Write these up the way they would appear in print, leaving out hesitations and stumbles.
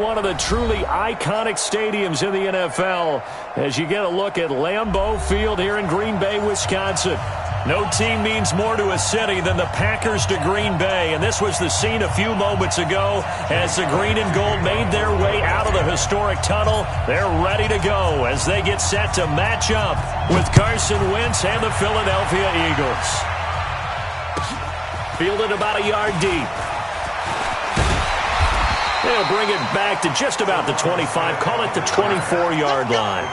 One of the truly iconic stadiums in the NFL as you get a look at Lambeau Field here in Green Bay, Wisconsin. No team means more to a city than the Packers to Green Bay, and this was the scene a few moments ago as the green and gold made their way out of the historic tunnel. They're ready to go as they get set to match up with Carson Wentz and the Philadelphia Eagles. Fielded about a yard deep. They'll bring it back to just about the 25, call it the 24-yard line.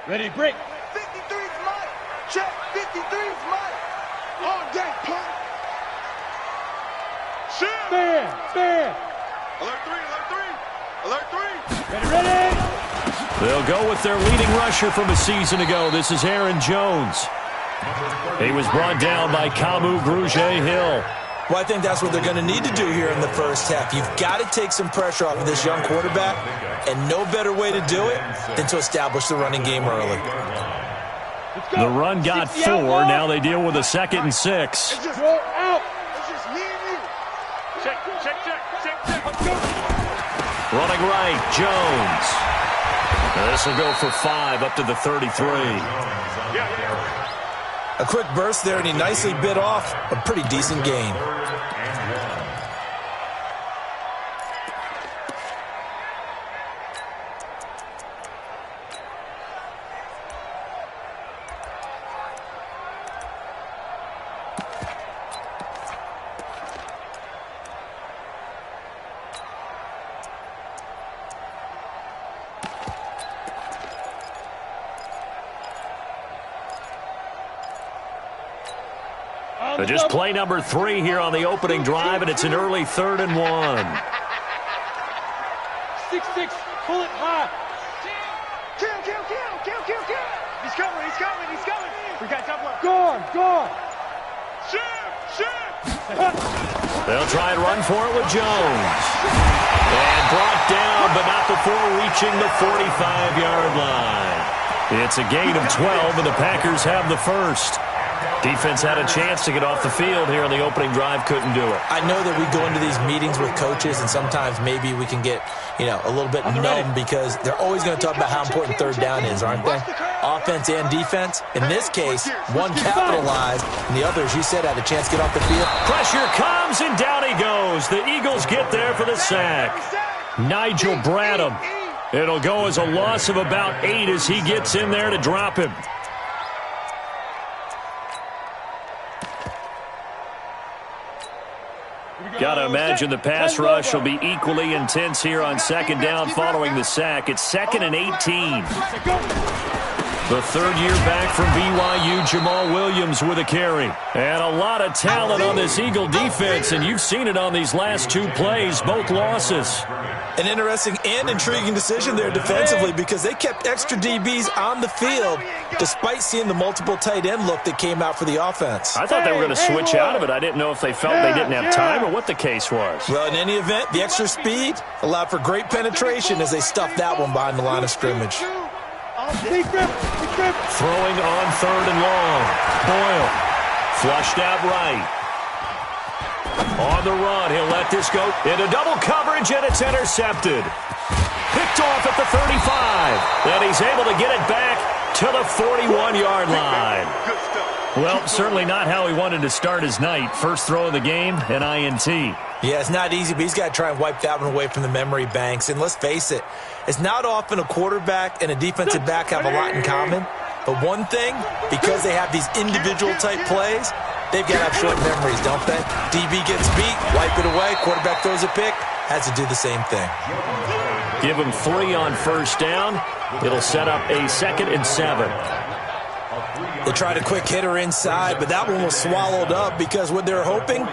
Ready, break. 53's mine. Check. 53's mine. All day, punk. Stand. Alert 3. Ready. They'll go with their leading rusher from a season ago. This is Aaron Jones. He was brought down by Kamu Grugier-Hill. Well, I think that's what they're going to need to do here in the first half. You've got to take some pressure off of this young quarterback, and no better way to do it than to establish the running game early. The run got 4. Now they deal with a 2nd and 6. It's just roll out. It's just me and you. Check. Running right, Jones. This will go for 5 up to the 33. A quick burst there, and he nicely bit off a pretty decent gain. Just play number 3 here on the opening drive, and it's an early 3rd and 1. 6-6, pull it high. Kill. He's coming. We got top one. Gone. Shoot. They'll try and run for it with Jones. And brought down, but not before reaching the 45-yard line. It's a gain of 12, and the Packers have the first. Defense had a chance to get off the field here on the opening drive, couldn't do it. I know that we go into these meetings with coaches, and sometimes maybe we can get, a little bit numb because they're always going to talk about how important third down is, aren't they? Offense and defense. In this case, one capitalized, and the other, as you said, had a chance to get off the field. Pressure comes, and down he goes. The Eagles get there for the sack. Nigel Bradham. It'll go as a loss of about 8 as he gets in there to drop him. Got to imagine the pass rush will be equally intense here on 2nd down following the sack. It's 2nd and 18. The 3rd year back from BYU, Jamal Williams with a carry. And a lot of talent on this Eagle defense, and you've seen it on these last 2 plays, both losses. An interesting and intriguing decision there defensively because they kept extra DBs on the field despite seeing the multiple tight end look that came out for the offense. I thought they were going to switch out of it. I didn't know if they felt they didn't have time or what the case was. Well, in any event, the extra speed allowed for great penetration as they stuffed that one behind the line of scrimmage. Throwing on 3rd and long. Boyle flushed out right. On the run, he'll let this go into double coverage, and it's intercepted. Picked off at the 35, and he's able to get it back to the 41-yard line. Well, certainly not how he wanted to start his night. First throw of the game, an INT. Yeah, it's not easy, but he's got to try and wipe that one away from the memory banks. And let's face it, it's not often a quarterback and a defensive back have a lot in common. But one thing, because they have these individual-type plays, they've got to have short memories, don't they? DB gets beat, wipe it away, quarterback throws a pick, has to do the same thing. Give him 3 on 1st down. It'll set up a 2nd and 7. They tried a quick hitter inside, but that one was swallowed up because what they're hoping,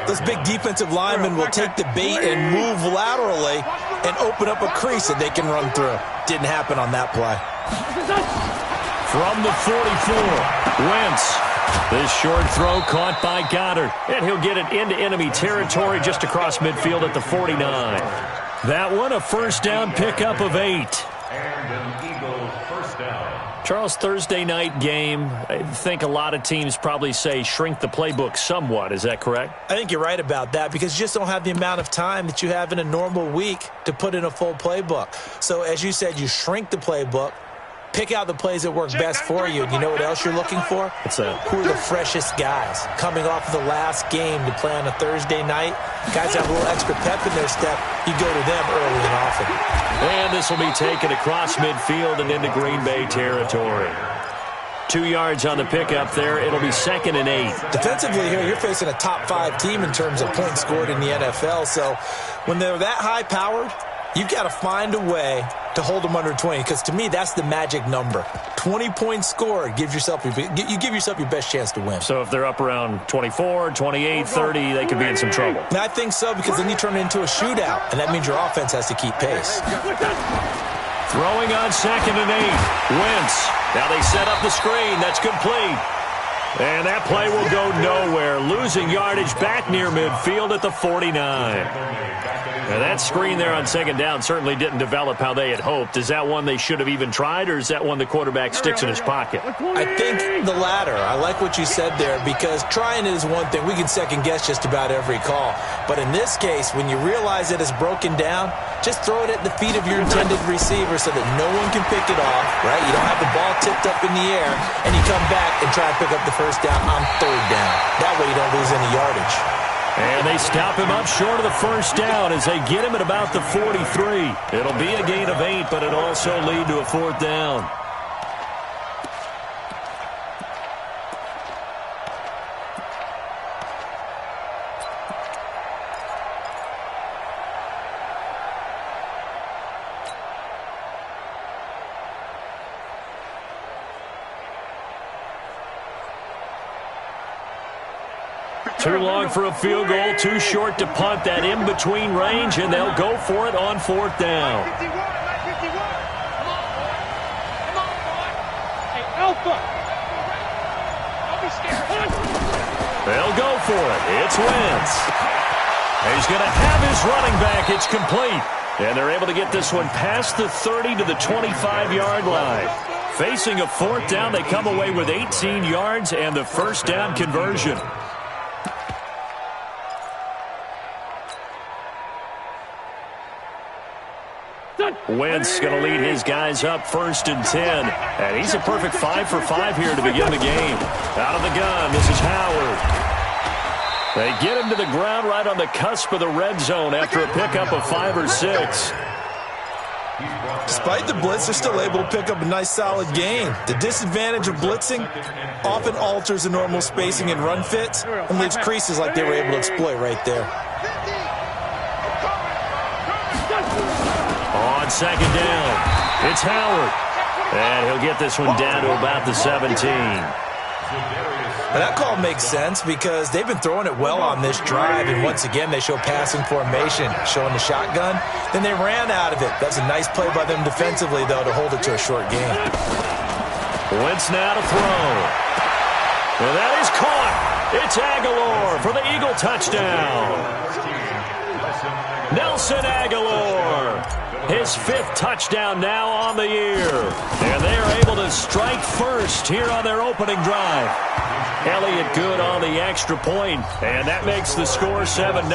those big defensive linemen will take the bait and move laterally and open up a crease that they can run through. Didn't happen on that play. From the 44. Wentz. This short throw caught by Goddard. And he'll get it into enemy territory just across midfield at the 49. That one, a first down pickup of 8. And an Eagles first down. Charles, Thursday night game, I think a lot of teams probably say shrink the playbook somewhat. Is that correct? I think you're right about that because you just don't have the amount of time that you have in a normal week to put in a full playbook. So as you said, you shrink the playbook, pick out the plays that work best for you. And you know what else you're looking for? What's that? Who are the freshest guys coming off of the last game to play on a Thursday night? Guys have a little extra pep in their step. You go to them early and often. And this will be taken across midfield and into Green Bay territory. 2 yards on the pickup there. It'll be 2nd and 8. Defensively here, you're facing a top 5 team in terms of points scored in the NFL. So when they're that high-powered, you've got to find a way to hold them under 20, because to me, that's the magic number. 20 points scored, you give yourself your best chance to win. So if they're up around 24, 28, 30, they could be in some trouble. And I think so, because then you turn it into a shootout, and that means your offense has to keep pace. Throwing on 2nd and 8. Wentz. Now they set up the screen. That's complete. And that play will go nowhere. Losing yardage back near midfield at the 49. Now that screen there on 2nd down certainly didn't develop how they had hoped. Is that one they should have even tried, or is that one the quarterback sticks in his pocket? I think the latter. I like what you said there, because trying it is one thing. We can second-guess just about every call. But in this case, when you realize it is broken down, just throw it at the feet of your intended receiver so that no one can pick it off, right? You don't have the ball tipped up in the air, and you come back and try to pick up the first down on 3rd down. That way you don't lose any yardage. And they stop him up short of the first down as they get him at about the 43. It'll be a gain of 8, but it'll also lead to a 4th down. Too long for a field goal, too short to punt. That in-between range, and they'll go for it on 4th down. Hey, Alpha. Don't be scared. They'll go for it. It's Wentz. He's going to have his running back. It's complete. And they're able to get this one past the 30 to the 25-yard line. Facing a 4th down, they come away with 18 yards and the first down conversion. Wentz going to lead his guys up 1st and 10. And he's a perfect 5 for 5 here to begin the game. Out of the gun, this is Howard. They get him to the ground right on the cusp of the red zone after a pickup of 5 or 6. Despite the blitz, they're still able to pick up a nice, solid gain. The disadvantage of blitzing often alters the normal spacing and run fits and leaves creases like they were able to exploit right there. On 2nd down, it's Howard. And he'll get this one down to about the 17. Now that call makes sense because they've been throwing it well on this drive, and once again they show passing formation, showing the shotgun. Then they ran out of it. That's a nice play by them defensively, though, to hold it to a short game. Wentz now to throw. And that is caught. It's Aguilar for the Eagle touchdown. Nelson Aguilar, his 5th touchdown now on the year. And they are able to strike first here on their opening drive. Elliott good on the extra point, and that makes the score 7-0.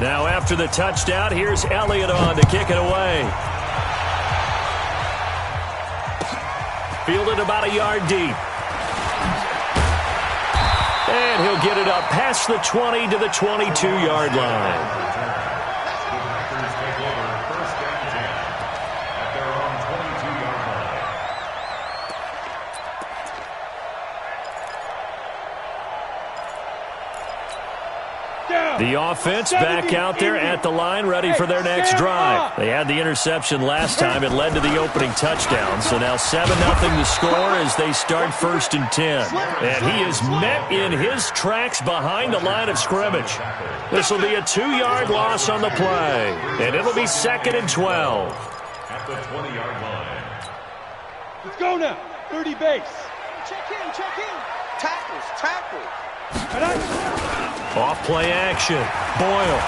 Now after the touchdown, here's Elliott on to kick it away. Fielded about a yard deep. And he'll get it up past the 20 to the 22-yard line. Down. The offense back out there at the line, ready for their next drive. They had the interception last time. It led to the opening touchdown. So now 7-0 the score as they start 1st and 10. And he is met in his tracks behind the line of scrimmage. This will be a 2-yard loss on the play. And it'll be 2nd and 12. At the 20-yard line. Let's go now. 30 base. Check in, check in. Tackles, tackles. Off play action. Boyle.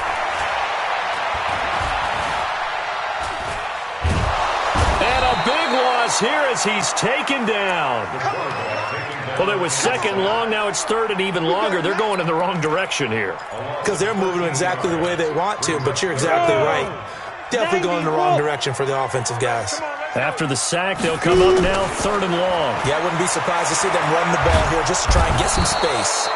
And a big loss here as he's taken down. Well, it was 2nd and long. Now it's 3rd and even longer. They're going in the wrong direction here. Because they're moving exactly the way they want to, but you're exactly right. Definitely going in the wrong direction for the offensive guys. After the sack, they'll come up now 3rd and long. Yeah, I wouldn't be surprised to see them run the ball here just to try and get some space.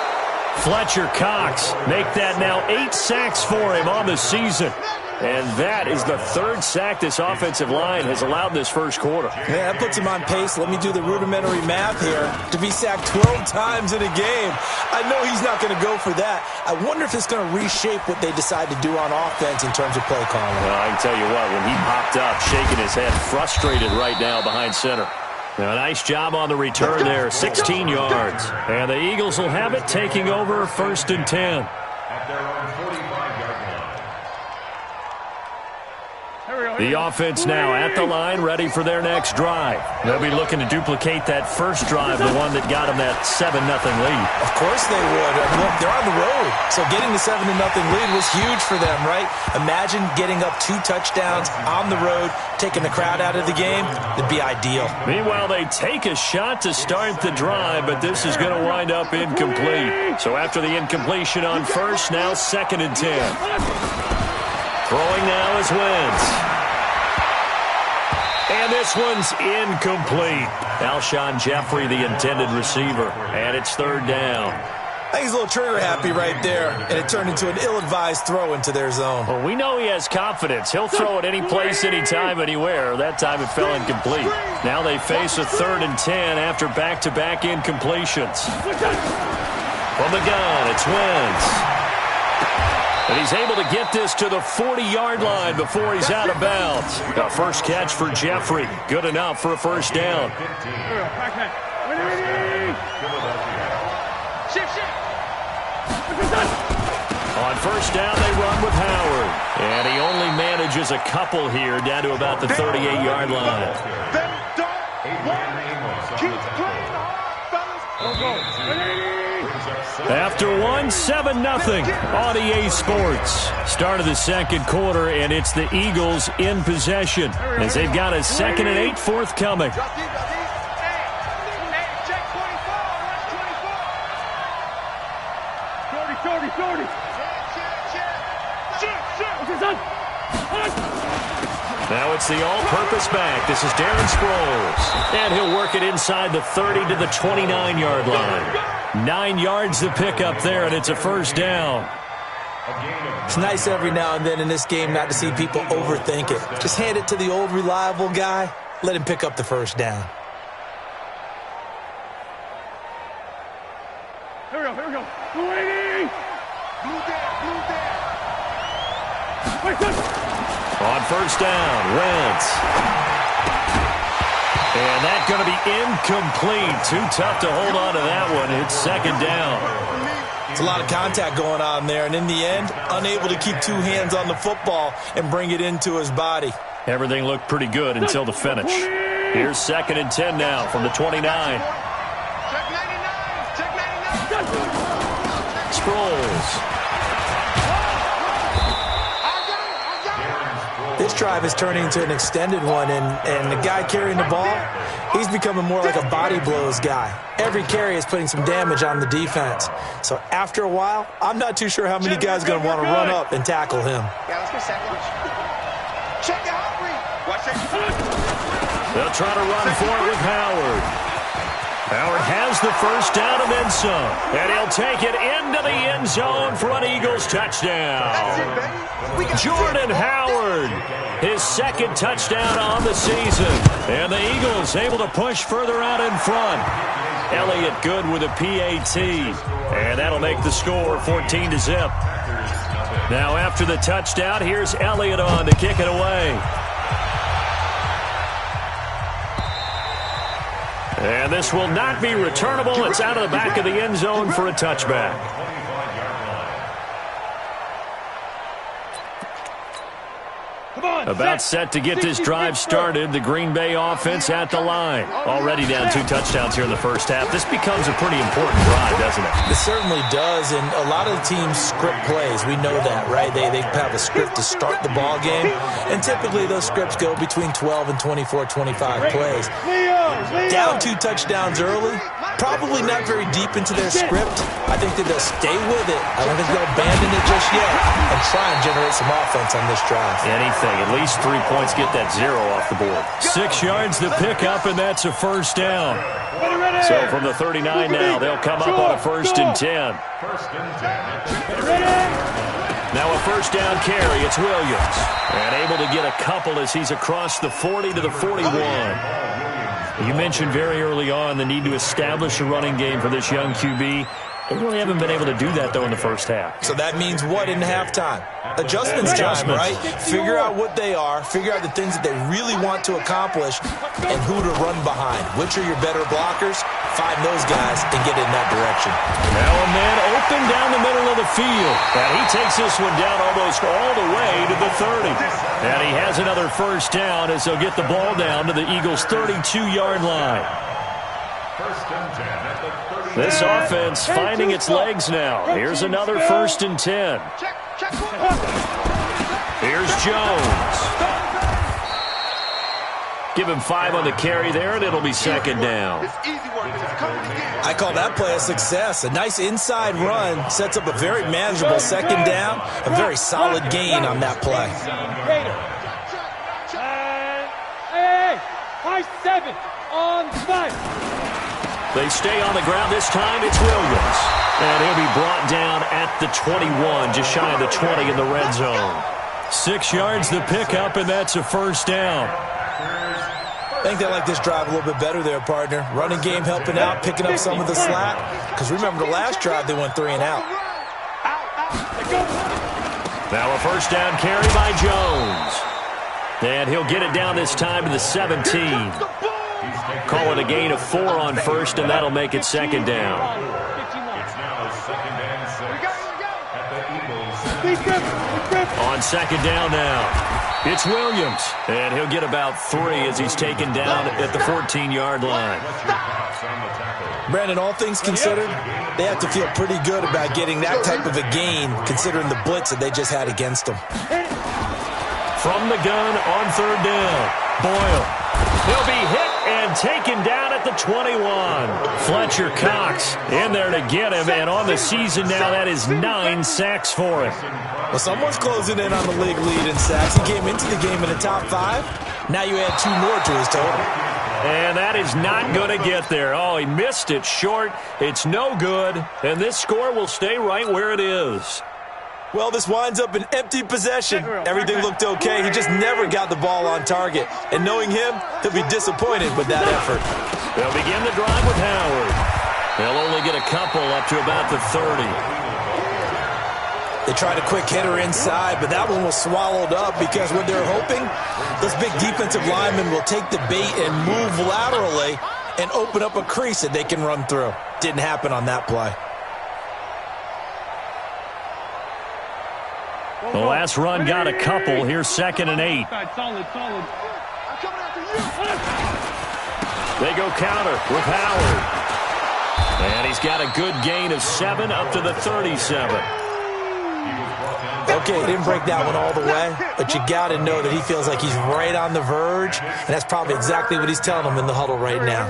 Fletcher Cox make that now 8 sacks for him on the season. And that is the 3rd sack this offensive line has allowed this first quarter. Yeah, that puts him on pace. Let me do the rudimentary math here. To be sacked 12 times in a game. I know he's not going to go for that. I wonder if it's going to reshape what they decide to do on offense in terms of play calling. Well, I can tell you what, when he popped up, shaking his head, frustrated right now behind center. Now, nice job on the return there, 16 yards. And the Eagles will have it taking over 1st and 10. At their own 45-yard line. The offense now at the line, ready for their next drive. They'll be looking to duplicate that first drive, the one that got them that 7-0 lead. Of course they would. I mean, look, they're on the road. So getting the 7-0 lead was huge for them, right? Imagine getting up 2 touchdowns on the road, taking the crowd out of the game. It'd be ideal. Meanwhile, they take a shot to start the drive, but this is going to wind up incomplete. So after the incompletion on first, now 2nd and 10. Throwing now is Wentz. And this one's incomplete. Alshon Jeffrey, the intended receiver. And it's 3rd down. I think he's a little trigger happy right there, and it turned into an ill-advised throw into their zone. Well, we know he has confidence. He'll throw it any place, anytime, anywhere. That time it fell incomplete. Now they face a 3rd and 10 after back-to-back incompletions. From the gun, it's Wentz. And he's able to get this to the 40-yard line before he's out of bounds. The first catch for Jeffrey. Good enough for a 1st down. On 1st down, they run with Howard. And he only manages a couple here down to about the 38-yard line. After one, 7-0 on EA Sports. Start of the 2nd quarter, and it's the Eagles in possession as they've got a 2nd and 8 forthcoming. Now it's the all-purpose back. This is Darren Sproles. And he'll work it inside the 30 to the 29-yard line. 9 yards to pick up there, and it's a 1st down. It's nice every now and then in this game not to see people overthink it. Just hand it to the old reliable guy. Let him pick up the 1st down. Here we go. Blue On 1st down, Wentz. And that's going to be incomplete. Too tough to hold on to that one. It's 2nd down. It's a lot of contact going on there, and in the end, unable to keep 2 hands on the football and bring it into his body. Everything looked pretty good until the finish. Here's 2nd and 10 now from the 29. Sproles. This drive is turning into an extended one, and the guy carrying the ball, he's becoming more like a body blows guy. Every carry is putting some damage on the defense. So after a while, I'm not too sure how many guys are going to want to run up and tackle him. Yeah, let's go second. Check it out, watch it. They'll try to run for it with Howard. Howard has the 1st down and then some. And he'll take it into the end zone for an Eagles touchdown. Jordan Howard, his 2nd touchdown on the season. And the Eagles able to push further out in front. Elliott good with a PAT. And that'll make the score 14-0. Now after the touchdown, here's Elliott on to kick it away. And this will not be returnable. It's out of the back of the end zone for a touchback. About set to get this drive started. The Green Bay offense at the line. Already down 2 touchdowns here in the first half. This becomes a pretty important drive, doesn't it? It certainly does, and a lot of the teams script plays. We know that, right? They have a script to start the ball game, and typically those scripts go between 12 and 24, 25 plays. Down 2 touchdowns early, probably not very deep into their script. I think that they'll stay with it. I don't think they'll abandon it just yet and try and generate some offense on this drive. Anything. At least 3 points, get that 0 off the board. 6 yards the pickup, and that's a first down. So from the 39 now, they'll come up on a 1st and 10. Now a first down carry. It's Williams. And able to get a couple as he's across the 40 to the 41. You mentioned very early on the need to establish a running game for this young QB. They really haven't been able to do that, though, in the first half. So that means what in halftime? Adjustments time, right? Figure out what they are, figure out the things that they really want to accomplish, and who to run behind. Which are your better blockers? Find those guys and get in that direction. Now a man open down the middle of the field. And he takes this one down almost all the way to the 30. And he has another first down as they'll get the ball down to the Eagles' 32-yard line. This offense finding its legs now. Here's another 1st and 10. Here's Jones. Give him 5 on the carry there, and it'll be 2nd down. I call that play a success. A nice inside run sets up a very manageable 2nd down. A very solid gain on that play. Hey, high 7 on 5. They stay on the ground this time. It's Williams. And he'll be brought down at the 21, just shy of the 20 in the red zone. 6 yards the pickup, and that's a first down. I think they like this drive a little bit better there, partner. Running game helping out, picking up some of the slack. Because remember the last drive, they went 3 and out. Now a first down carry by Jones. And he'll get it down this time to the 17. Call it a gain of 4 on 1st, and that'll make it 2nd down. It's now 2nd and 6 at the Eagles. On 2nd down now, it's Williams. And he'll get about 3 as he's taken down at the 14-yard line. Brandon, all things considered, they have to feel pretty good about getting that type of a gain, considering the blitz that they just had against them. From the gun on 3rd down, Boyle. He'll be hit and taken down at the 21. Fletcher Cox in there to get him, and on the season now, that is 9 sacks for him. Well, someone's closing in on the league lead in sacks. He came into the game in the top 5. Now you add 2 more to his total. And that is not going to get there. Oh, he missed it short. It's no good, and this score will stay right where it is. Well, this winds up an empty possession. Everything looked okay. He just never got the ball on target. And knowing him, he'll be disappointed with that effort. They'll begin the drive with Howard. They'll only get a couple up to about the 30. They tried a quick hitter inside, but that one was swallowed up because what they're hoping, those big defensive linemen will take the bait and move laterally and open up a crease that they can run through. Didn't happen on that play. The last run got a couple. Here's 2nd and 8. Solid. They go counter with Howard. And he's got a good gain of 7 up to the 37. Okay, he didn't break that one all the way, but you got to know that he feels like he's right on the verge, and that's probably exactly what he's telling them in the huddle right now.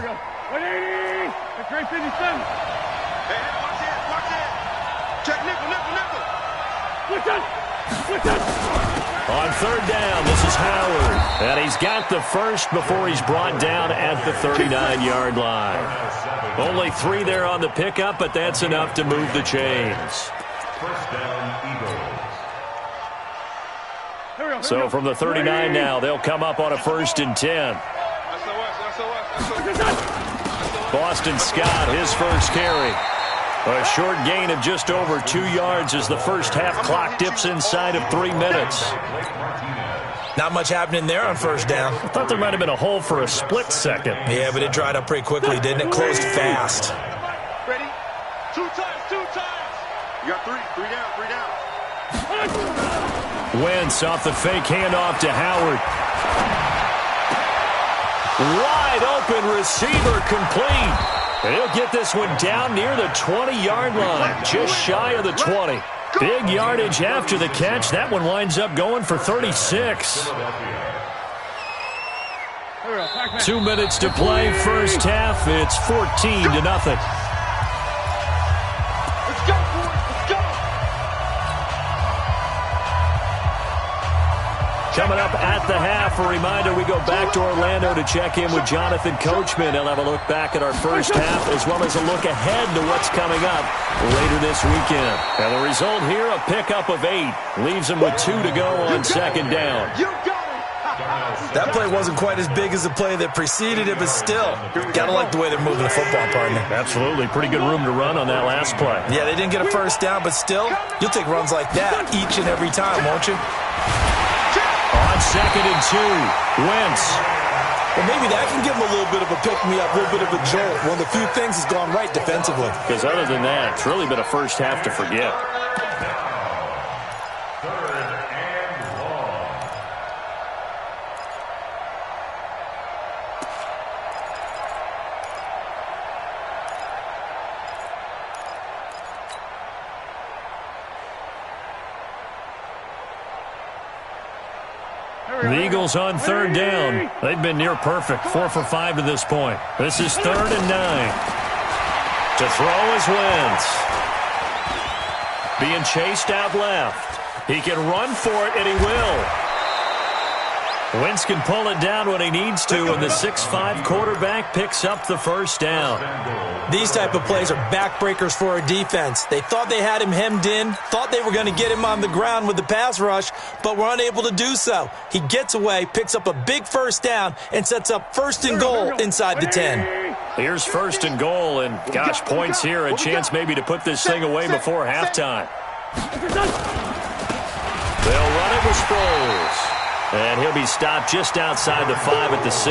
180. That's right, 57. Hey, watch it. Check nickel. On 3rd down, this is Howard. And he's got the first before he's brought down at the 39-yard line. Only 3 there on the pickup, but that's enough to move the chains. First down, Eagles. So from the 39 now, they'll come up on a 1st and 10. Boston Scott, his first carry. A short gain of just over 2 yards as the first half clock dips inside of 3 minutes. Not much happening there on first down. I thought there might have been a hole for a split second. Yeah, but it dried up pretty quickly, didn't it? Closed fast. Ready? 2 times, 2 times. You got 3 down. Wentz off the fake handoff to Howard. Wide open receiver complete. And he'll get this one down near the 20-yard line, just shy of the 20. Big yardage after the catch. That one winds up going for 36. 2 minutes to play, first half. It's 14-0. Let's go, boys. Let's go. Coming up at the half, a reminder, we go back to Orlando to check in with Jonathan Coachman. He'll have a look back at our first half as well as a look ahead to what's coming up later this weekend. And the result here, a pickup of 8. Leaves him with 2 to go on second down. You got it. That play wasn't quite as big as the play that preceded it, but still, gotta like the way they're moving the football, partner. Absolutely. Pretty good room to run on that last play. Yeah, they didn't get a first down, but still, you'll take runs like that each and every time, won't you? On second and 2, Wentz. Well, maybe that can give them a little bit of a pick-me-up, a little bit of a jolt. One of the few things has gone right defensively. Because other than that, it's really been a first half to forget. The Eagles on third down. They've been near perfect, 4 for 5 to this point. This is 3rd and 9. To throw is Wentz. Being chased out left. He can run for it, and he will. Wentz can pull it down when he needs to, and the 6'5" quarterback picks up the first down. These type of plays are backbreakers for a defense. They thought they had him hemmed in, thought they were going to get him on the ground with the pass rush, but were unable to do so. He gets away, picks up a big first down, and sets up 1st and goal inside the 10. Here's 1st and goal, and gosh, points here, a chance maybe to put this thing away before halftime. They'll run it with Sproles. And he'll be stopped just outside the 5 at the 6.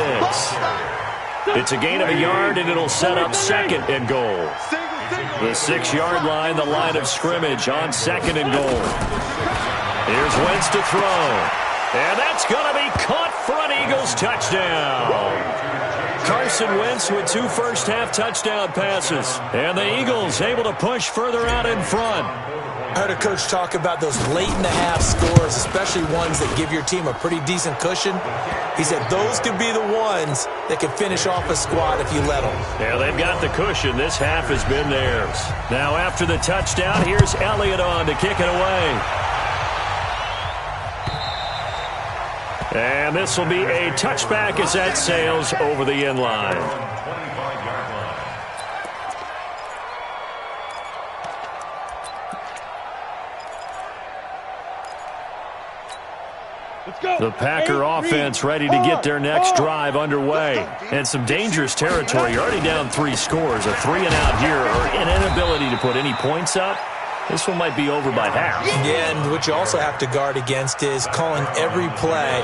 It's a gain of a yard, and it'll set up 2nd and goal. The 6-yard line, the line of scrimmage on 2nd and goal. Here's Wentz to throw. And that's going to be caught for an Eagles touchdown. Carson Wentz with 2 first-half touchdown passes. And the Eagles able to push further out in front. I heard a coach talk about those late-in-the-half scores, especially ones that give your team a pretty decent cushion. He said those could be the ones that could finish off a squad if you let them. Yeah, they've got the cushion. This half has been theirs. Now after the touchdown, here's Elliott on to kick it away. And this will be a touchback as that sails over the end line. The Packer offense ready to get their next drive underway. And some dangerous territory. You're already down 3 scores. A 3-and-out here or an inability to put any points up. This one might be over by half. Yeah, and what you also have to guard against is calling every play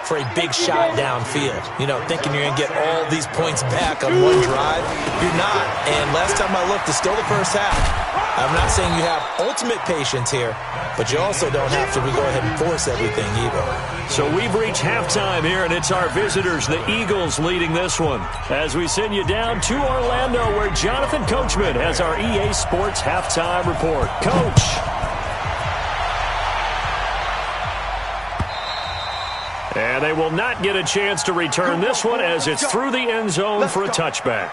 for a big shot downfield. You know, thinking you're going to get all these points back on one drive. You're not. And last time I looked, it's still the first half. I'm not saying you have ultimate patience here, but you also don't have to go ahead and force everything either. So we've reached halftime here, and it's our visitors, the Eagles, leading this one. As we send you down to Orlando, where Jonathan Coachman has our EA Sports halftime report. Coach. And they will not get a chance to return this one as it's through the end zone for a touchback.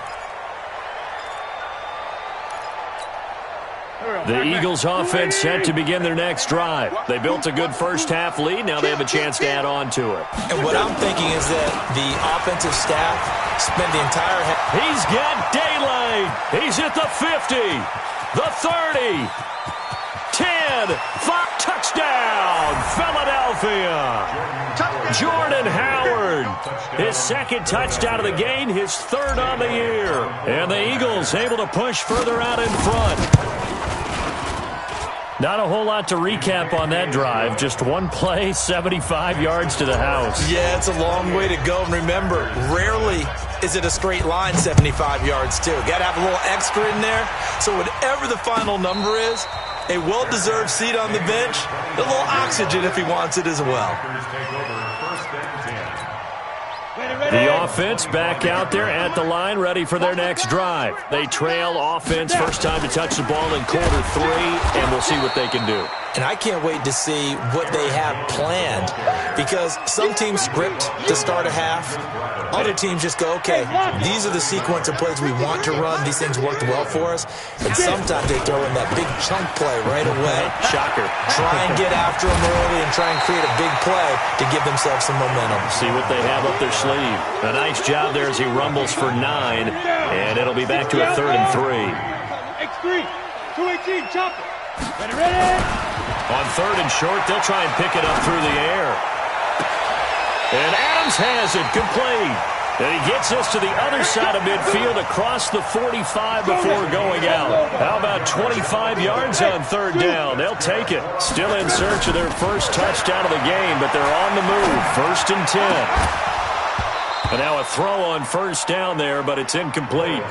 The Eagles offense set to begin their next drive. They built a good first-half lead. Now they have a chance to add on to it. And what I'm thinking is that the offensive staff spent the entire half. He's got daylight. He's at the 50, the 30, 10, 5, touchdown, Philadelphia. Jordan Howard, his second touchdown of the game, his third on the year. And the Eagles able to push further out in front. Not a whole lot to recap on that drive. Just one play, 75 yards to the house. Yeah, it's a long way to go. And remember, rarely is it a straight line 75 yards, too. Got to have a little extra in there. So whatever the final number is, a well-deserved seat on the bench, a little oxygen if he wants it as well. The offense back out there at the line, ready for their next drive. They trail offense, first time to touch the ball in quarter 3, and we'll see what they can do. And I can't wait to see what they have planned, because some teams script to start a half. Other teams just go, okay, these are the sequence of plays we want to run. These things worked well for us. And sometimes they throw in that big chunk play right away. Shocker. Try and get after them early and try and create a big play to give themselves some momentum. See what they have up their sleeve. A nice job there as he rumbles for 9, and it'll be back to a 3rd and 3. X3, 218, chop it. Ready. On 3rd and short, they'll try and pick it up through the air. And Adams has it complete. And he gets us to the other side of midfield across the 45 before going out. How about 25 yards on 3rd down? They'll take it. Still in search of their first touchdown of the game, but they're on the move. 1st and 10. And now a throw on 1st down there, but it's incomplete.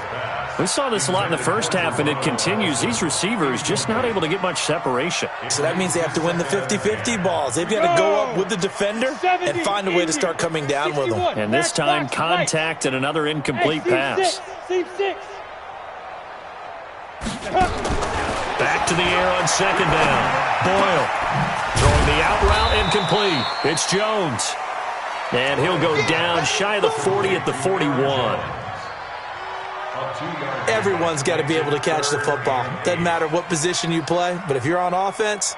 We saw this a lot in the first half, and it continues. These receivers just not able to get much separation. So that means they have to win the 50-50 balls. They've got to go up with the defender and find a way to start coming down with them. And this time, contact and another incomplete pass. Back to the air on 2nd down. Boyle throwing the out route, incomplete. It's Jones. And he'll go down shy of the 40 at the 41. Everyone's got to be able to catch the football. Doesn't matter what position you play, but if you're on offense,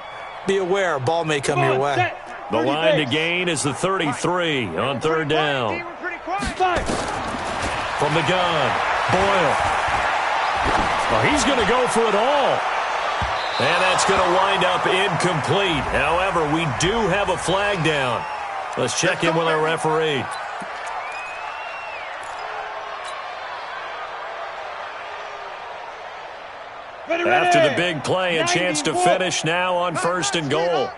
be aware a ball may come your way. The line to gain is the 33 on 3rd down. From the gun, Boyle. Well, he's going to go for it all. And that's going to wind up incomplete. However, we do have a flag down. Let's check in with our referee. After the big play, a chance to finish now on 1st and goal.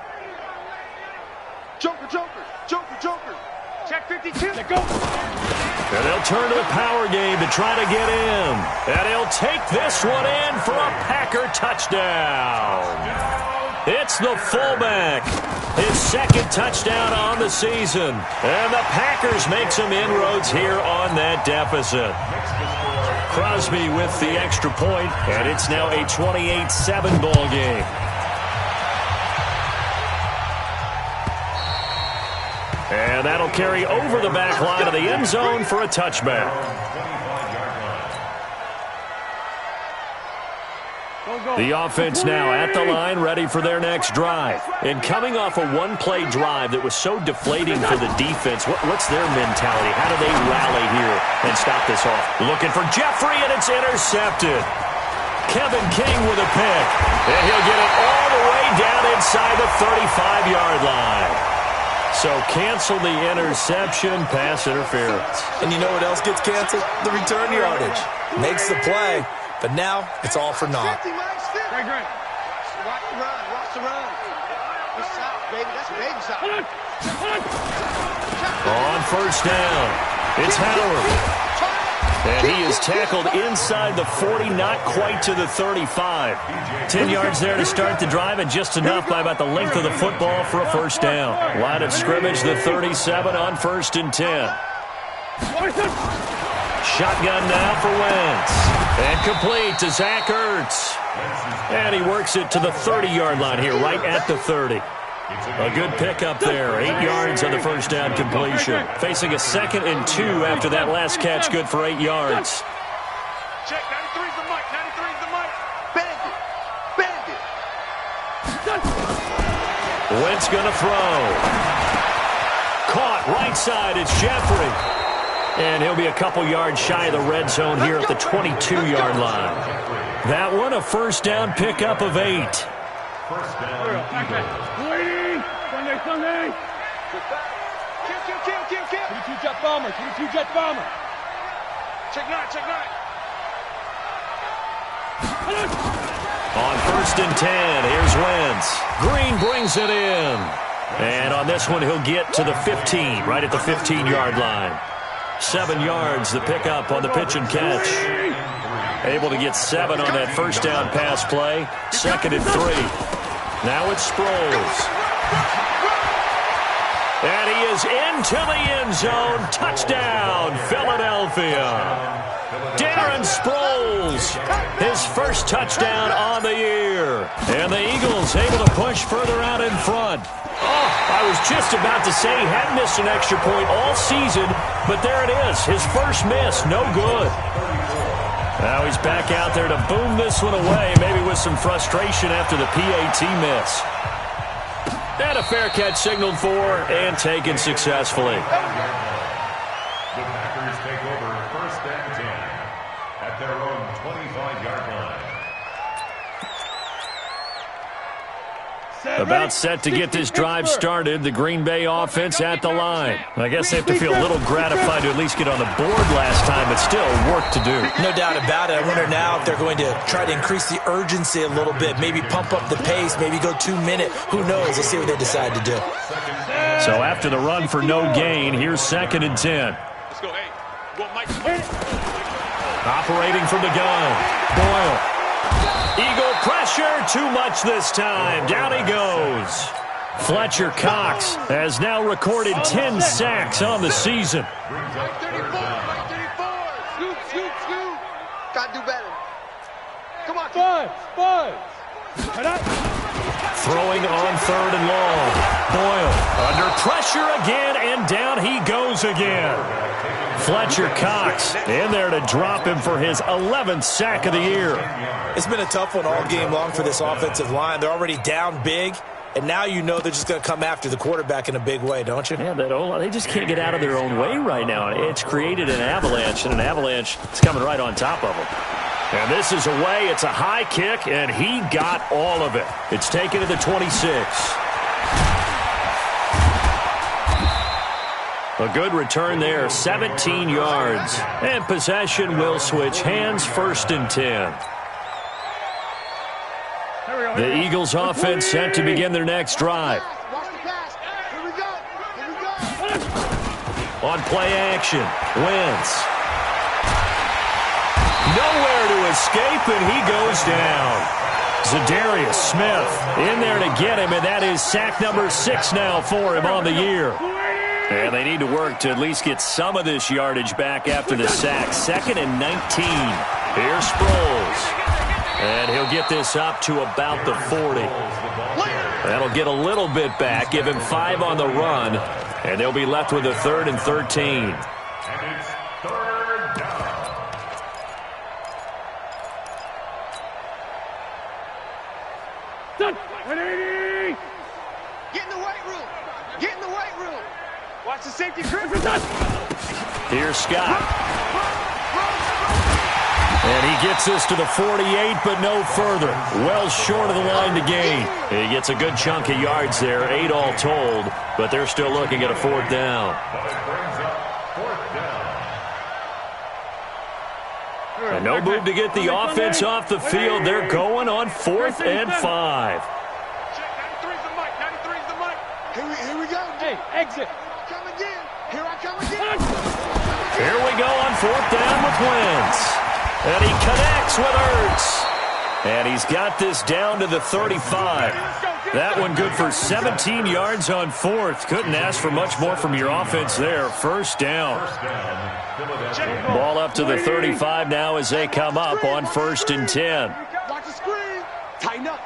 Joker. Check 52. And they'll turn to the power game to try to get in. And he'll take this one in for a Packer touchdown. It's the fullback. His 2nd touchdown on the season. And the Packers make some inroads here on that deficit. Crosby with the extra point, and it's now a 28-7 ball game. And that'll carry over the back line of the end zone for a touchback. The offense now at the line, ready for their next drive. And coming off a one-play drive that was so deflating for the defense, what's their mentality? How do they rally here and stop this off? Looking for Jeffrey, and it's intercepted. Kevin King with a pick. And he'll get it all the way down inside the 35-yard line. So cancel the interception, pass interference. And you know what else gets canceled? The return yardage. Makes the play, but now it's all for naught. Great. Watch the run. It's south, baby. That's baby south. On 1st down, it's Howard. And he is tackled inside the 40, not quite to the 35. 10 yards there to start the drive, and just enough by about the length of the football for a 1st down. Line of scrimmage, the 37 on 1st and 10. Shotgun now for Wentz. And complete to Zach Ertz. And he works it to the 30-yard line here, right at the 30. A good pickup there. 8 yards on the 1st down completion. Facing a 2nd and 2 after that last catch, good for 8 yards. Check, 93's the mic. 93's the mic. Bandit. Wentz going to throw. Caught right side. It's Jeffrey. And he'll be a couple yards shy of the red zone here at the 22-yard line. That one, a 1st down pickup of 8. Sunday. 22 jet bomber. 22 jet bomber. Check nine. On 1st and 10, here's Wentz. Green brings it in. And on this one, he'll get to the 15, right at the 15-yard line. 7 yards, the pickup on the pitch and catch. Able to get 7 on that first down pass play. 2nd and 3. Now it's Sproles. And he is into the end zone. Touchdown, Philadelphia. Darren Sproles, his first touchdown on the year. And the Eagles able to push further out in front. Oh, I was just about to say he hadn't missed an extra point all season, but there it is, his first miss, no good. Now he's back out there to boom this one away, maybe with some frustration after the PAT miss. And a fair catch signaled for and taken successfully. The Packers take over 1st and 10 at their own 25-yard line. About set to get this drive started, the Green Bay offense at the line. I guess they have to feel a little gratified to at least get on the board last time, but still work to do. No doubt about it. I wonder now if they're going to try to increase the urgency a little bit, maybe pump up the pace, maybe go 2-minute. Who knows? Let's see what they decide to do. So after the run for no gain, here's 2nd and 10. Let's go. Hey, well, Mike. Operating from the gun, Boyle. Eagle pressure, too much this time. Down he goes. Fletcher Cox has now recorded 10 sacks on the season. Right 34. Scoot. Gotta do better. Come on. Five. Throwing on 3rd and long. Boyle under pressure again, and down he goes again. Fletcher Cox in there to drop him for his 11th sack of the year. It's been a tough one all game long for this offensive line. They're already down big, and now you know they're just going to come after the quarterback in a big way, don't you? Yeah, they just can't get out of their own way right now. It's created an avalanche, and an avalanche is coming right on top of them. And this is away. It's a high kick, and he got all of it. It's taken to the 26. A good return there, 17 yards. And possession will switch hands, 1st and 10. The Eagles offense set to begin their next drive. Watch the pass. Here we go. On play action, Wentz. Nowhere to escape, and he goes down. Zadarius Smith in there to get him, and that is sack number 6 now for him on the year. And they need to work to at least get some of this yardage back after the sack. 2nd and 19. Here's Sproles. And he'll get this up to about the 40. That'll get a little bit back, give him 5 on the run, and they'll be left with a 3rd and 13. And it's 3rd down. Done. 180. Get in the weight room. Watch the safety grip. Here's Scott. And he gets this to the 48, but no further. Well short of the line to gain. He gets a good chunk of yards there, 8 all told, but they're still looking at a 4th down. But it brings up 4th down. And no move to get the offense off the field. They're going on 4th and 5. Check, 93's the mic. 93's the mic. Here we go. Hey, exit. Come again. Here I come again. Here we go on 4th down with Wentz. And he connects with Ertz. And he's got this down to the 35. That one good for 17 yards on 4th. Couldn't ask for much more from your offense there. 1st down. Ball up to the 35 now as they come up on 1st and 10. Watch the screen. Tighten up.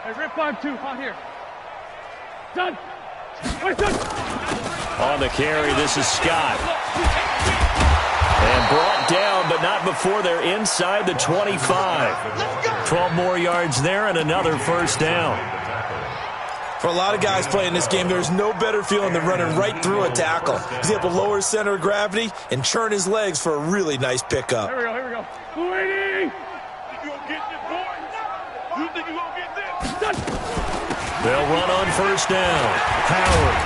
Hey, rip 5-2. On here. Done. Wait, done. On the carry, this is Scott. And brought down, but not before they're inside the 25. 12 more yards there and another 1st down. For a lot of guys playing this game, there's no better feeling than running right through a tackle. He's able to lower his center of gravity and churn his legs for a really nice pickup. Here we go. 280. You gonna get this, boy? You think you gonna get this? Done. They'll run on 1st down. Howard.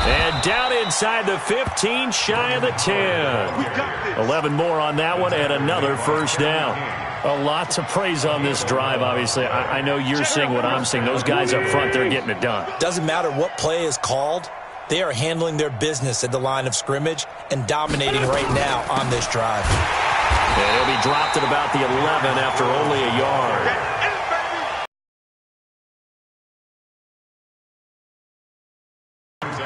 And down inside the 15, shy of the 10. 11 more on that one and another first down. A lot to praise on this drive, obviously. I know you're seeing what I'm seeing. Those guys up front, they're getting it done. Doesn't matter what play is called. They are handling their business at the line of scrimmage and dominating right now on this drive. And he'll be dropped at about the 11 after only a yard.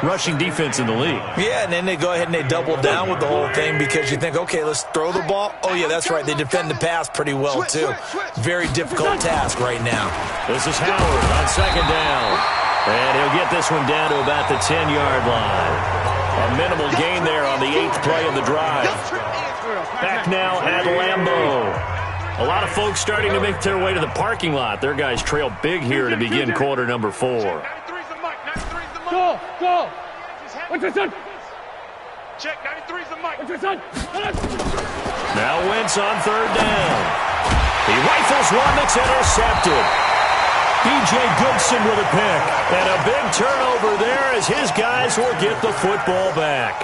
Rushing defense in the league. Yeah, and then they go ahead and they double down with the whole thing because you think, okay, let's throw the ball. Oh, yeah, that's right. They defend the pass pretty well, too. Very difficult task right now. This is Howard on second down. And he'll get this one down to about the 10-yard line. A minimal gain there on the 8th play of the drive. Back now at Lambeau. A lot of folks starting to make their way to the parking lot. Their guys trail big here to begin quarter number 4. Go! What's your son? Check, 93's the mic. What's your son? Now Wentz on third down. He rifles one that's intercepted. B.J. Goodson with a pick. And a big turnover there as his guys will get the football back.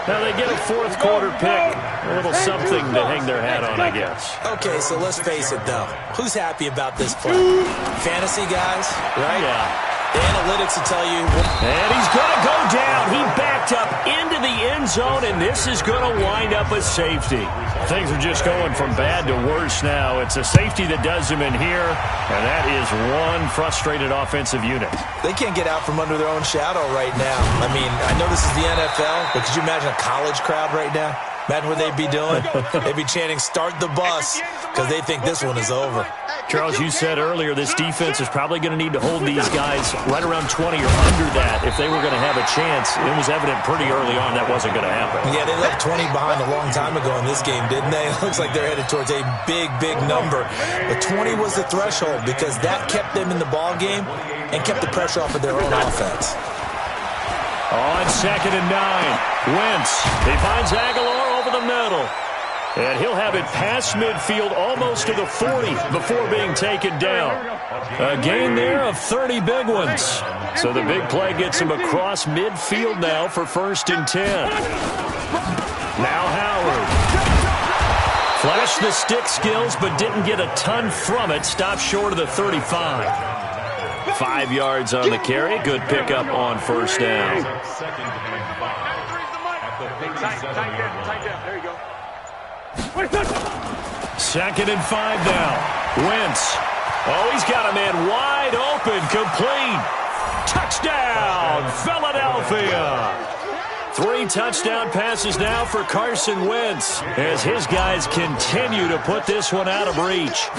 Now they get a fourth quarter pick. A little something to hang their hat on, I guess. Okay, so let's face it, though. Who's happy about this play? Fantasy guys, right? Yeah. The analytics will tell you. And he's going to go down. He backed up into the end zone, and this is going to wind up a safety. Things are just going from bad to worse now. It's a safety that does him in here, and that is one frustrated offensive unit. They can't get out from under their own shadow right now. I mean, I know this is the NFL, but could you imagine a college crowd right now? Imagine what they'd be doing. They'd be chanting, "Start the bus," because they think this one is over. Charles, you said earlier this defense is probably going to need to hold these guys right around 20 or under that if they were going to have a chance. It was evident pretty early on that wasn't going to happen. Yeah, they left 20 behind a long time ago in this game, didn't they? It looks like they're headed towards a big, big number. But 20 was the threshold because that kept them in the ball game and kept the pressure off of their own offense. On second and 9, Wentz. He finds Aguilar over the middle. And he'll have it past midfield almost to the 40 before being taken down. A gain there of 30 big ones. So the big play gets him across midfield now for 1st and 10. Now Howard. Flashed the stick skills but didn't get a ton from it. Stopped short of the 35. 5 yards on the carry. Good pickup on 1st down. Tight down. There you go. 2nd and 5 now. Wentz. Oh, he's got a man wide open. Complete. Touchdown, Philadelphia. 3 touchdown passes now for Carson Wentz as his guys continue to put this one out of reach.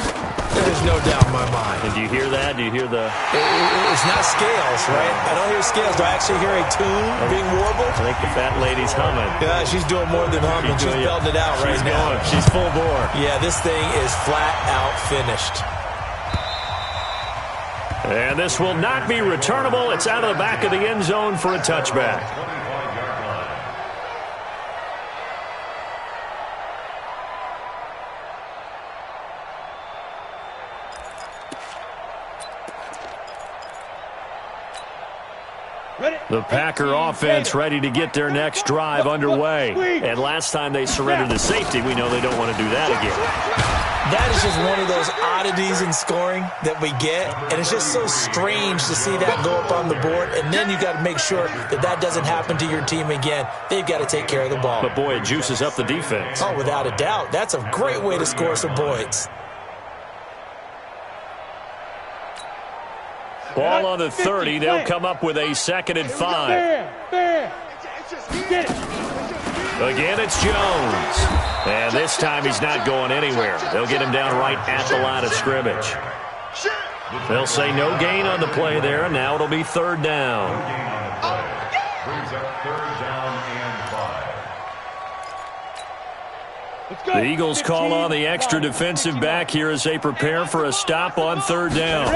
There's no doubt in my mind. And do you hear that? Do you hear the... It's not scales, right? I don't hear scales. Do I actually hear a tune being warbled? I think the fat lady's humming. Yeah, she's doing more than humming. She's belting it out right now. She's full bore. Yeah, this thing is flat out finished. And this will not be returnable. It's out of the back of the end zone for a touchback. The Packer offense ready to get their next drive underway. And last time they surrendered the safety, we know they don't want to do that again. That is just one of those oddities in scoring that we get. And it's just so strange to see that go up on the board. And then you got to make sure that that doesn't happen to your team again. They've got to take care of the ball. But, boy, it juices up the defense. Oh, without a doubt. That's a great way to score some points. Ball on the 30. They'll come up with a 2nd and 5. Again, it's Jones. And this time he's not going anywhere. They'll get him down right at the line of scrimmage. They'll say no gain on the play there, and now it'll be 3rd down. Brings up 3rd down and 5. The Eagles call on the extra defensive back here as they prepare for a stop on 3rd down.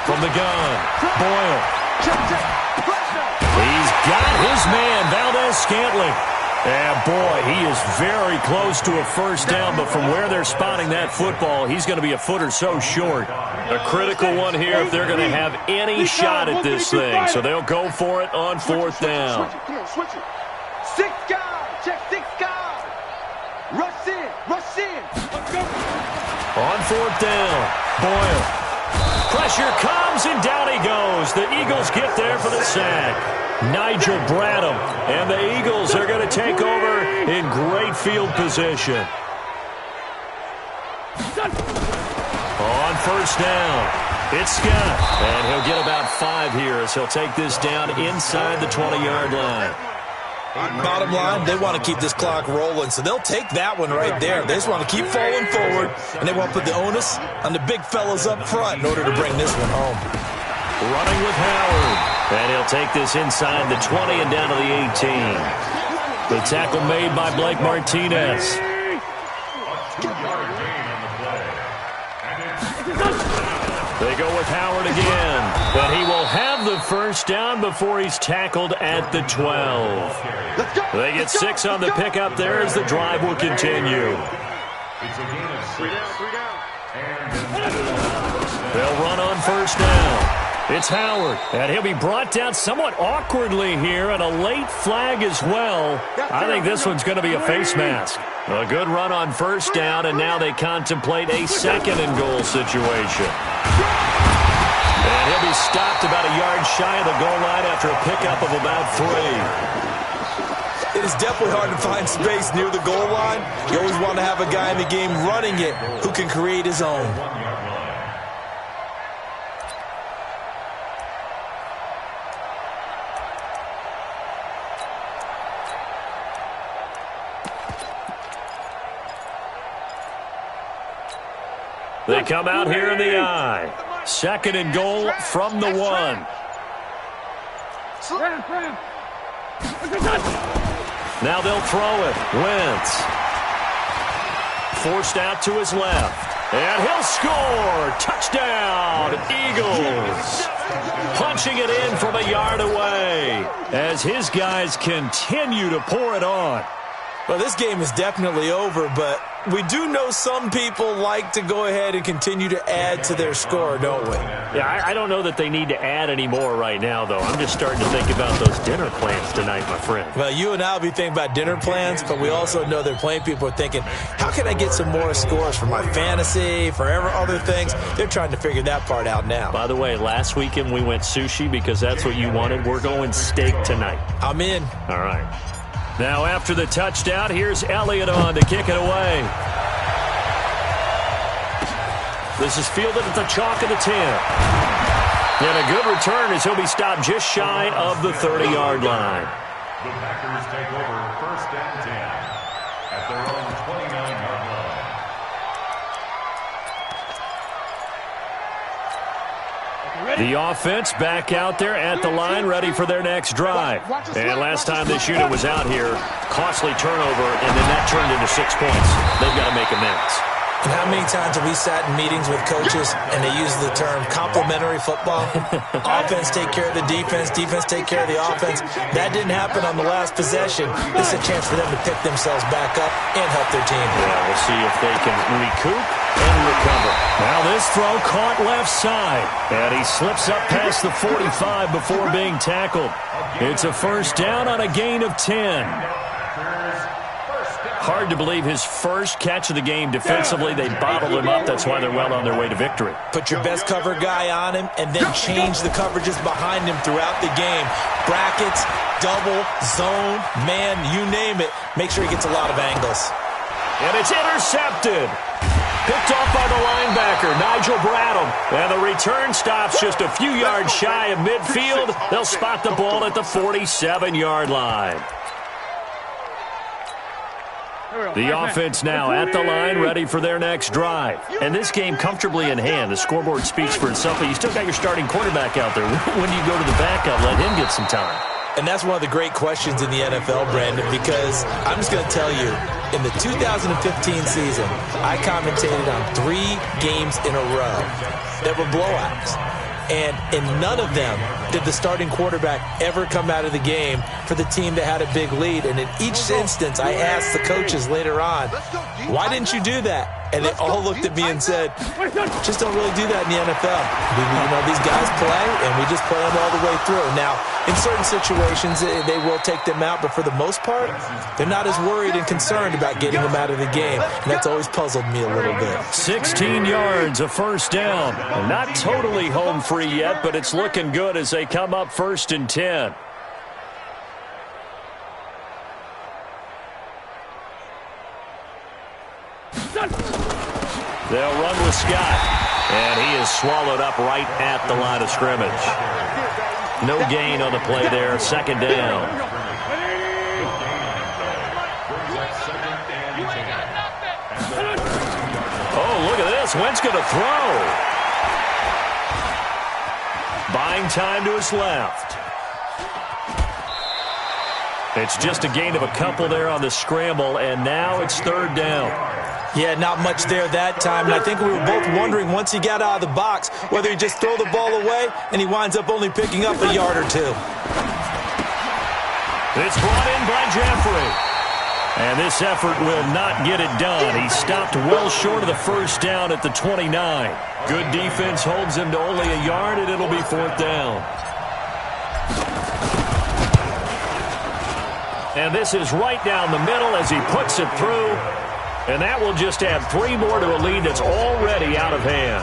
From the gun, Boyle. He's got his man, Valdez-Scantling. And, boy, he is very close to a first down, but from where they're spotting that football, he's going to be a foot or so short. A critical one here if they're going to have any shot at this thing. So they'll go for it on fourth down. Switch it. 6 guys. Check 6 guys. Rush in. Rush in. On fourth down, Boyle. Pressure comes, and down he goes. The Eagles get there for the sack. Nigel Bradham, and the Eagles are going to take over in great field position. On first down, it's Scott, and he'll get about 5 here as he'll take this down inside the 20-yard line. Bottom line, they want to keep this clock rolling, so they'll take that one right there. They just want to keep falling forward, and they want to put the onus on the big fellas up front in order to bring this one home. Running with Howard. And he'll take this inside the 20 and down to the 18. The tackle made by Blake Martinez. A 2-yard gain on the play. They go with Howard again. But he will have the first down before he's tackled at the 12. They get 6 on the pickup there as the drive will continue. It's a gain of 6. They'll run on first down. It's Howard, and he'll be brought down somewhat awkwardly here, and a late flag as well. I think this one's going to be a face mask. A good run on first down, and now they contemplate a second and goal situation. And he'll be stopped about a yard shy of the goal line after a pickup of about 3. It is definitely hard to find space near the goal line. You always want to have a guy in the game running it who can create his own. They come out here in the I. Second and goal from the 1. Now they'll throw it. Wentz. Forced out to his left. And he'll score. Touchdown, Eagles. Punching it in from a yard away as his guys continue to pour it on. Well, this game is definitely over, but we do know some people like to go ahead and continue to add to their score, don't we? Yeah, I don't know that they need to add any more right now, though. I'm just starting to think about those dinner plans tonight, my friend. Well, you and I will be thinking about dinner plans, but we also know that plenty of people are thinking, how can I get some more scores for my fantasy, for other things? They're trying to figure that part out now. By the way, last weekend we went sushi because that's what you wanted. We're going steak tonight. I'm in. All right. Now, after the touchdown, here's Elliott on to kick it away. This is fielded at the chalk of the 10. And a good return as he'll be stopped just shy of the 30-yard line. The Packers take over first and 10 at their own 29-yard line. The offense back out there at the line, ready for their next drive. And last time this unit was out here, costly turnover, and then that turned into 6 points. They've got to make amends. And how many times have we sat in meetings with coaches and they use the term complementary football? Offense take care of the defense, defense take care of the offense. That didn't happen on the last possession. This is a chance for them to pick themselves back up and help their team. Yeah, we'll see if they can recoup and recover. Now this throw caught left side, and he slips up past the 45 before being tackled. It's a first down on a gain of 10. Hard to believe his first catch of the game defensively. They bottled him up. That's why they're well on their way to victory. Put your best cover guy on him and then change the coverages behind him throughout the game. Brackets, double, zone, man, you name it. Make sure he gets a lot of angles. And it's intercepted. Picked off by the linebacker, Nigel Bradham. And the return stops just a few yards shy of midfield. They'll spot the ball at the 47-yard line. The offense now at the line, ready for their next drive. And this game comfortably in hand. The scoreboard speaks for itself, but you still got your starting quarterback out there. When do you go to the backup? Let him get some time. And that's one of the great questions in the NFL, Brandon, because I'm just going to tell you, in the 2015 season, I commentated on 3 games in a row that were blowouts. And in none of them did the starting quarterback ever come out of the game for the team that had a big lead. And in each instance, I asked the coaches later on, why didn't you do that? And they all looked at me and said, just don't really do that in the NFL. These guys play, and we just play them all the way through. Now, in certain situations, they will take them out, but for the most part, they're not as worried and concerned about getting them out of the game. And that's always puzzled me a little bit. 16 yards, a first down. Not totally home free yet, but it's looking good as they come up 1st and 10. They'll run with Scott, and he is swallowed up right at the line of scrimmage. No gain on the play there, 2nd down. Oh, look at this. Wentz going to throw. Buying time to his left. It's just a gain of a couple there on the scramble, and now it's 3rd down. Yeah, not much there that time, and I think we were both wondering once he got out of the box whether he just throw the ball away and he winds up only picking up a yard or two. It's brought in by Jeffrey. And this effort will not get it done. He stopped well short of the first down at the 29. Good defense holds him to only a yard, and it'll be 4th down. And this is right down the middle as he puts it through. And that will just add 3 more to a lead that's already out of hand.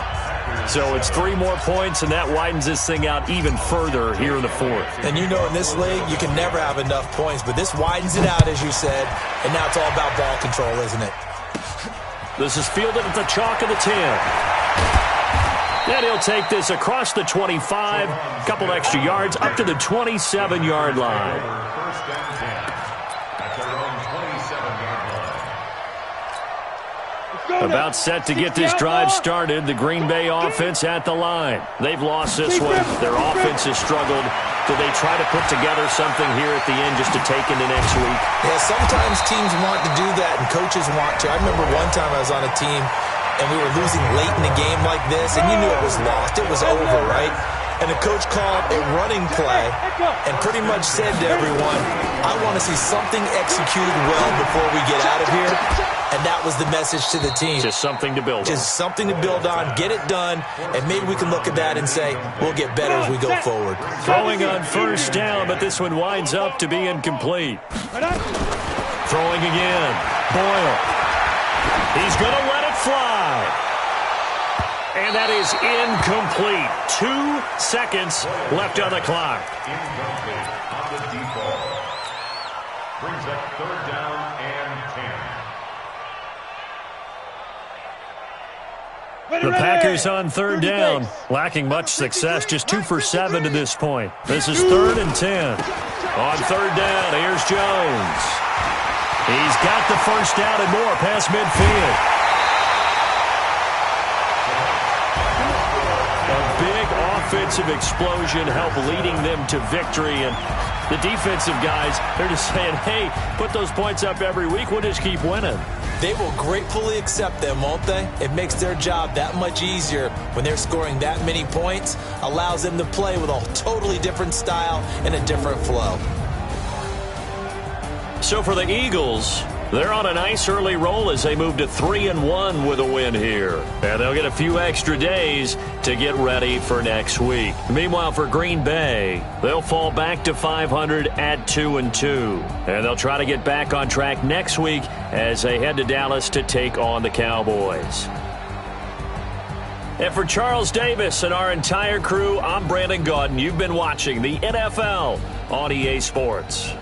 So it's 3 more points, and that widens this thing out even further here in the 4th. And in this league, you can never have enough points, but this widens it out, as you said, and now it's all about ball control, isn't it? This is fielded at the chalk of the 10. And he'll take this across the 25, a couple extra yards, up to the 27-yard line. First and 10 at their own 27-yard line. About set to get this drive started. The Green Bay offense at the line. They've lost this one. Their offense has struggled. Do they try to put together something here at the end just to take into next week? Yeah, sometimes teams want to do that and coaches want to. I remember one time I was on a team and we were losing late in a game like this, and you knew it was lost. It was over, right? And the coach called a running play and pretty much said to everyone, I want to see something executed well before we get out of here. And that was the message to the team. Just something to build on. Just something to build on, get it done, and maybe we can look at that and say, we'll get better as we go forward. Throwing on first down, but this one winds up to be incomplete. Throwing again. Boyle. He's going to let it fly. And that is incomplete. 2 seconds left on the clock. Incomplete on the default. Brings up 3rd down and 10. The Packers on 3rd down, lacking much success, just 2 for 7 to this point. This is 3rd and 10. On 3rd down, here's Jones. He's got the first down and more past midfield. A big offensive explosion helped leading them to victory, and the defensive guys, they're just saying, hey, put those points up every week, we'll just keep winning. They will gratefully accept them, won't they? It makes their job that much easier when they're scoring that many points, allows them to play with a totally different style and a different flow. So for the Eagles, they're on a nice early roll as they move to 3-1 with a win here. And they'll get a few extra days to get ready for next week. Meanwhile, for Green Bay, they'll fall back to 500 at 2-2. And they'll try to get back on track next week as they head to Dallas to take on the Cowboys. And for Charles Davis and our entire crew, I'm Brandon Gaudin. You've been watching the NFL on EA Sports.